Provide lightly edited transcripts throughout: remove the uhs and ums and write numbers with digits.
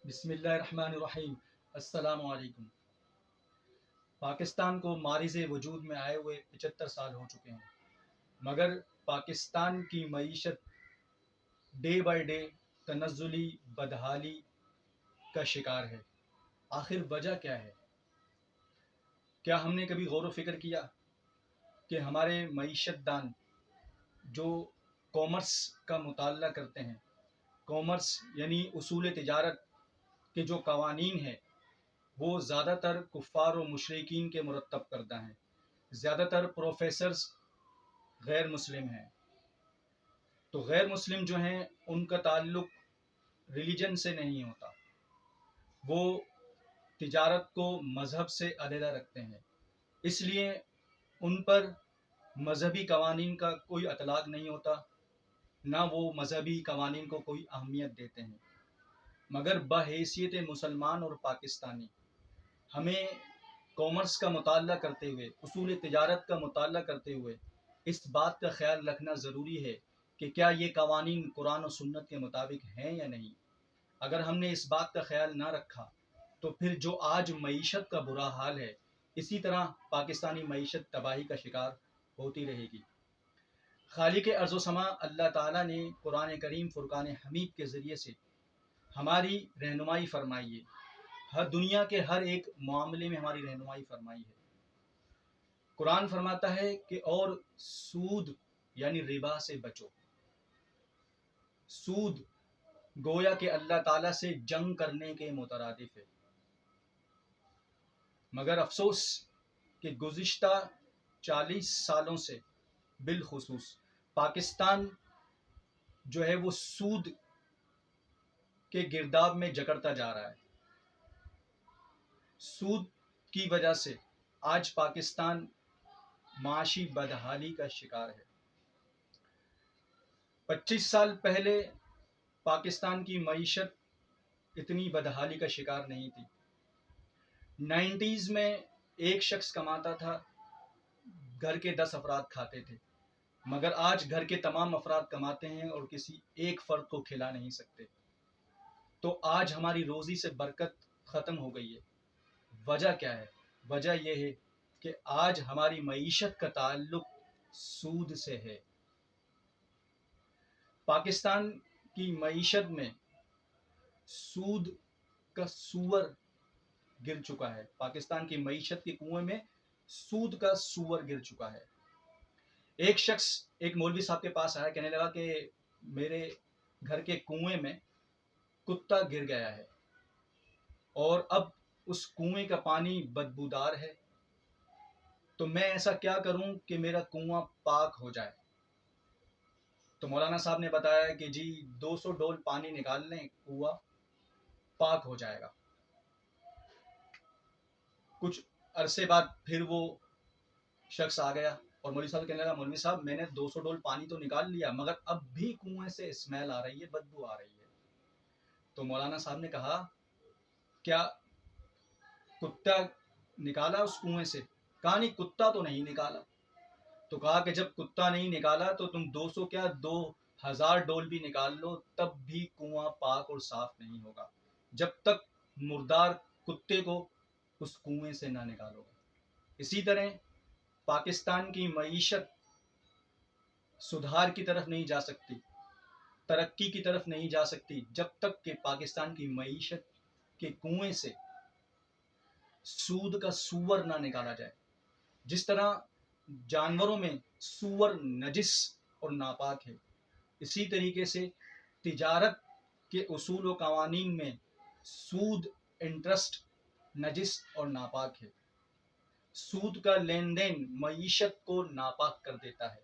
بسم اللہ الرحمن الرحیم۔ السلام علیکم۔ پاکستان کو مارز وجود میں آئے ہوئے 75 سال ہو چکے ہیں، مگر پاکستان کی معیشت ڈے بائی ڈے تنزلی بدحالی کا شکار ہے۔ آخر وجہ کیا ہے؟ کیا ہم نے کبھی غور و فکر کیا کہ ہمارے معیشت دان جو کامرس کا مطالعہ کرتے ہیں، کامرس یعنی اصول تجارت کے جو قوانین ہیں، وہ زیادہ تر کفار و مشرکین کے مرتب کردہ ہیں۔ زیادہ تر پروفیسرز غیر مسلم ہیں، تو غیر مسلم جو ہیں ان کا تعلق ریلیجن سے نہیں ہوتا، وہ تجارت کو مذہب سے علیحدہ رکھتے ہیں، اس لیے ان پر مذہبی قوانین کا کوئی اطلاق نہیں ہوتا، نہ وہ مذہبی قوانین کو کوئی اہمیت دیتے ہیں۔ مگر بحیثیت مسلمان اور پاکستانی ہمیں کامرس کا مطالعہ کرتے ہوئے، اصول تجارت کا مطالعہ کرتے ہوئے اس بات کا خیال رکھنا ضروری ہے کہ کیا یہ قوانین قرآن و سنت کے مطابق ہیں یا نہیں۔ اگر ہم نے اس بات کا خیال نہ رکھا تو پھر جو آج معیشت کا برا حال ہے، اسی طرح پاکستانی معیشت تباہی کا شکار ہوتی رہے گی۔ خالق ارض و سما اللہ تعالیٰ نے قرآن کریم فرقان حمید کے ذریعے سے ہماری رہنمائی فرمائی ہے، ہر دنیا کے ہر ایک معاملے میں ہماری رہنمائی فرمائی ہے۔ قرآن فرماتا ہے کہ اور سود یعنی ربا سے بچو۔ سود گویا کہ اللہ تعالیٰ سے جنگ کرنے کے مترادف ہے، مگر افسوس کہ گزشتہ 40 سالوں سے بالخصوص پاکستان جو ہے وہ سود کے گرداب میں جکڑتا جا رہا ہے۔ سود کی وجہ سے آج پاکستان معاشی بدحالی کا شکار ہے۔ 25 سال پہلے پاکستان کی معیشت اتنی بدحالی کا شکار نہیں تھی۔ 90s میں ایک شخص کماتا تھا، گھر کے 10 افراد کھاتے تھے، مگر آج گھر کے تمام افراد کماتے ہیں اور کسی ایک فرد کو کھلا نہیں سکتے۔ تو آج ہماری روزی سے برکت ختم ہو گئی ہے۔ وجہ کیا ہے؟ وجہ یہ ہے کہ آج ہماری معیشت کا تعلق سود سے ہے۔ پاکستان کی معیشت میں سود کا سور گر چکا ہے، پاکستان کی معیشت کے کنویں میں سود کا سور گر چکا ہے۔ ایک شخص ایک مولوی صاحب کے پاس آیا، کہنے لگا کہ میرے گھر کے کنویں میں کتا گر گیا ہے اور اب اس کنویں کا پانی بدبودار ہے، تو میں ایسا کیا کروں کہ میرا کنواں پاک ہو جائے؟ تو مولانا صاحب نے بتایا کہ جی 200 ڈول پانی نکال لیں، کنواں پاک ہو جائے گا۔ کچھ عرصے بعد پھر وہ شخص آ گیا اور مولوی صاحب کہنے لگا، مولوی صاحب میں نے 200 ڈول پانی تو نکال لیا، مگر اب بھی کنویں سے اسمیل آ رہی ہے، بدبو آ رہی ہے۔ تو مولانا صاحب نے کہا کیا کتا نکالا اس کنویں سے؟ کہا نہیں، کتا تو نہیں نکالا۔ تو کہا کہ جب کتا نہیں نکالا تو تم 200 کیا 2000 ڈول بھی نکال لو، تب بھی کنواں پاک اور صاف نہیں ہوگا جب تک مردار کتے کو اس کنویں سے نہ نکالو گے۔ اسی طرح پاکستان کی معیشت سدھار کی طرف نہیں جا سکتی، ترقی کی طرف نہیں جا سکتی جب تک کہ پاکستان کی معیشت کے کنویں سے سود کا سور نہ نکالا جائے۔ جس طرح جانوروں میں سور نجس اور ناپاک ہے، اسی طریقے سے تجارت کے اصول و قوانین میں سود، انٹرسٹ نجس اور ناپاک ہے۔ سود کا لین دین معیشت کو ناپاک کر دیتا ہے،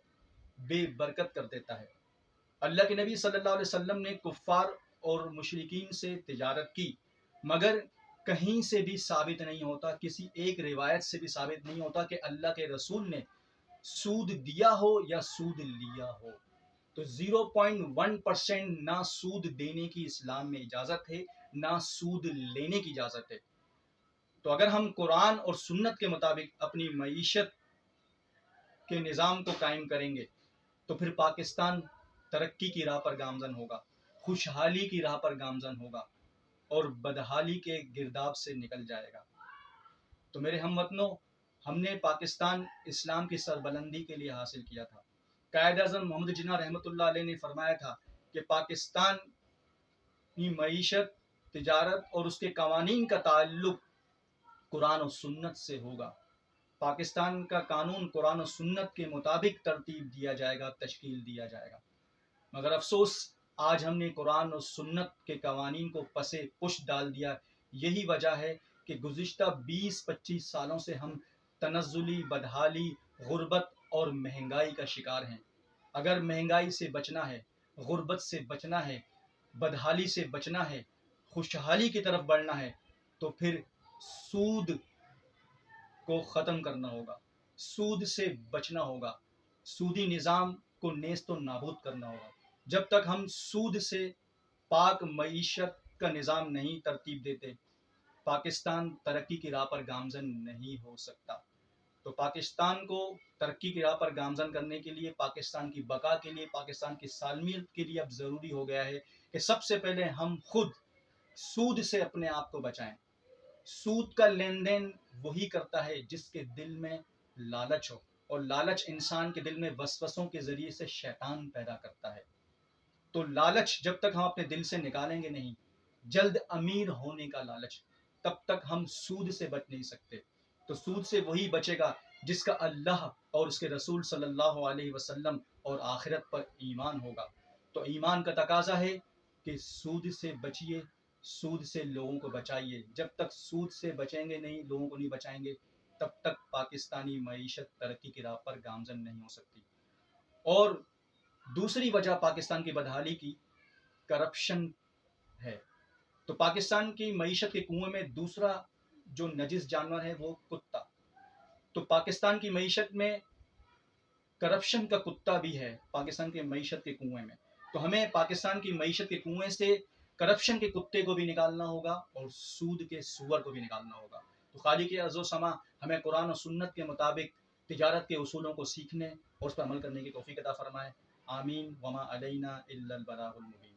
بے برکت کر دیتا ہے۔ اللہ کے نبی صلی اللہ علیہ وسلم نے کفار اور مشرکین سے تجارت کی، مگر کہیں سے بھی ثابت نہیں ہوتا، کسی ایک روایت سے بھی ثابت نہیں ہوتا کہ اللہ کے رسول نے سود دیا ہو یا سود لیا ہو۔ تو 0.1% نہ سود دینے کی اسلام میں اجازت ہے، نہ سود لینے کی اجازت ہے۔ تو اگر ہم قرآن اور سنت کے مطابق اپنی معیشت کے نظام کو قائم کریں گے تو پھر پاکستان ترقی کی راہ پر گامزن ہوگا، خوشحالی کی راہ پر گامزن ہوگا۔ اور بدحالی کے گرداب سے نکل جائے گا۔ تو میرے ہم وطنوں، ہم نے پاکستان اسلام کی سربلندی کے لیے حاصل کیا تھا۔ قائد اعظم محمد جناح رحمۃ اللہ علیہ نے فرمایا تھا کہ پاکستان کی معیشت، تجارت اور اس کے قوانین کا تعلق قرآن و سنت سے ہوگا۔ پاکستان کا قانون قرآن و سنت کے مطابق ترتیب دیا جائے گا، تشکیل دیا جائے گا۔ مگر افسوس، آج ہم نے قرآن و سنت کے قوانین کو پسے پش ڈال دیا۔ یہی وجہ ہے کہ گزشتہ 20-25 سالوں سے ہم تنزلی، بدحالی، غربت اور مہنگائی کا شکار ہیں۔ اگر مہنگائی سے بچنا ہے، غربت سے بچنا ہے، بدحالی سے بچنا ہے، خوشحالی کی طرف بڑھنا ہے، تو پھر سود کو ختم کرنا ہوگا، سود سے بچنا ہوگا، سودی نظام کو نیست و نابود کرنا ہوگا۔ جب تک ہم سود سے پاک معیشت کا نظام نہیں ترتیب دیتے، پاکستان ترقی کی راہ پر گامزن نہیں ہو سکتا۔ تو پاکستان کو ترقی کی راہ پر گامزن کرنے کے لیے، پاکستان کی بقا کے لیے، پاکستان کی سالمیت کے لیے اب ضروری ہو گیا ہے کہ سب سے پہلے ہم خود سود سے اپنے آپ کو بچائیں۔ سود کا لین دین وہی کرتا ہے جس کے دل میں لالچ ہو، اور لالچ انسان کے دل میں وسوسوں کے ذریعے سے شیطان پیدا کرتا ہے۔ تو لالچ جب تک ہم اپنے دل سے نکالیں گے نہیں، جلد امیر ہونے کا لالچ، تب تک ہم سود سے بچ نہیں سکتے۔ تو سود سے وہی بچے گا جس کا اللہ اور اس کے رسول صلی اللہ علیہ وسلم اور آخرت پر ایمان ہوگا۔ تو ایمان کا تقاضا ہے کہ سود سے بچیے، سود سے لوگوں کو بچائیے۔ جب تک سود سے بچیں گے نہیں، لوگوں کو نہیں بچائیں گے، تب تک پاکستانی معیشت ترقی کی راہ پر گامزن نہیں ہو سکتی۔ اور دوسری وجہ پاکستان کی بدحالی کی کرپشن ہے۔ تو پاکستان کی معیشت کے کنویں میں دوسرا جو نجس جانور ہے وہ کتا۔ تو پاکستان کی معیشت میں کرپشن کا کتا بھی ہے، پاکستان کی معیشت کے کنویں میں۔ تو ہمیں پاکستان کی معیشت کے کنویں سے کرپشن کے کتے کو بھی نکالنا ہوگا اور سود کے سور کو بھی نکالنا ہوگا۔ تو خالق عز و سما ہمیں قرآن و سنت کے مطابق تجارت کے اصولوں کو سیکھنے اور اس پر عمل کرنے کی توفیق عطا فرمائے۔ آمین۔ وما علینا الا البلاغ المبین۔